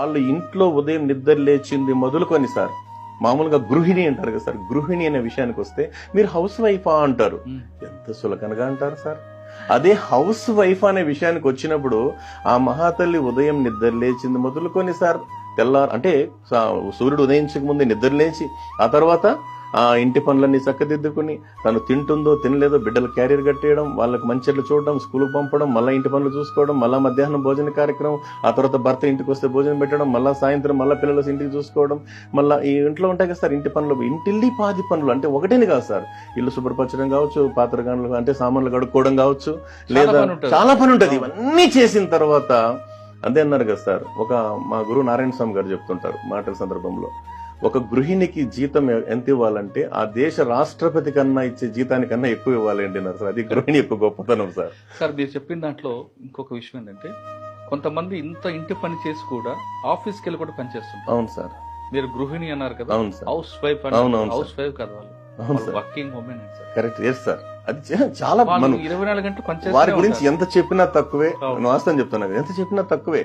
వాళ్ళు ఇంట్లో ఉదయం నిద్ర లేచింది మొదలుకొని సార్, మామూలుగా గృహిణి అంటారు కదా సార్, గృహిణి అనే విషయానికి వస్తే మీరు హౌస్ వైఫా అంటారు. ఎంత సులకనగా అంటారు సార్. అదే హౌస్ వైఫ్ అనే విషయానికి వచ్చినప్పుడు ఆ మహాతల్లి ఉదయం నిద్ర లేచింది మొదలుకొని సార్, తెల్లారు అంటే సూర్యుడు ఉదయించక ముందే నిద్ర లేచి ఆ తర్వాత ఆ ఇంటి పనులన్నీ చక్కదిద్దుకుని తను తింటుందో తినలేదో బిడ్డలు క్యారియర్ కట్టేయడం, వాళ్ళకి మంచిర్లు చూడడం, స్కూల్కి పంపడం, మళ్ళీ ఇంటి పనులు చూసుకోవడం, మళ్ళీ మధ్యాహ్నం భోజన కార్యక్రమం, ఆ తర్వాత భర్త ఇంటికి వస్తే భోజనం పెట్టడం, మళ్ళీ సాయంత్రం మళ్ళీ పిల్లలు ఇంటికి చూసుకోవడం, మళ్ళీ ఈ ఇంట్లో ఉంటాయి కదా సార్ ఇంటి పనులు, ఇంటిల్లి పాది పనులు అంటే ఒకటేని కాదు సార్, ఇల్లు శుభ్రపరచడం కావచ్చు, పాత్రగానులు అంటే సామాన్లు కడుక్కోవడం కావచ్చు, లేదా చాలా పని ఉంటుంది. ఇవన్నీ చేసిన తర్వాత అదే అన్నారు కదా సార్, మా గురువు నారాయణ స్వామి గారు చెప్తుంటారు మాటల సందర్భంలో, ఒక గృహిణికి జీతం ఎంత ఇవ్వాలంటే ఆ దేశ రాష్ట్రపతి కన్నా ఇచ్చే జీతానికన్నా ఎక్కువ ఇవ్వాలి అంటున్నారు సార్. అది గృహిణి యొక్క గొప్పతనం సార్. సార్ మీరు చెప్పిన దాంట్లో ఇంకొక విషయం ఏంటంటే, కొంతమంది ఇంత ఇంటి పని చేసి కూడా ఆఫీస్కి వెళ్ళి కూడా పని చేస్తుంటారు. అవును సార్. మీరు గృహిణి అన్నారు కదా, అవును sir. House wife house wife కదా వాళ్ళు, working women sir. Correct. Yes sir. అది చాలా మనం 24 గంటలు పనిచేస్తారు. వారి గురించి ఎంత చెప్పినా తక్కువే. వాస్తవం చెప్తున్నా, ఎంత చెప్పినా తక్కువే.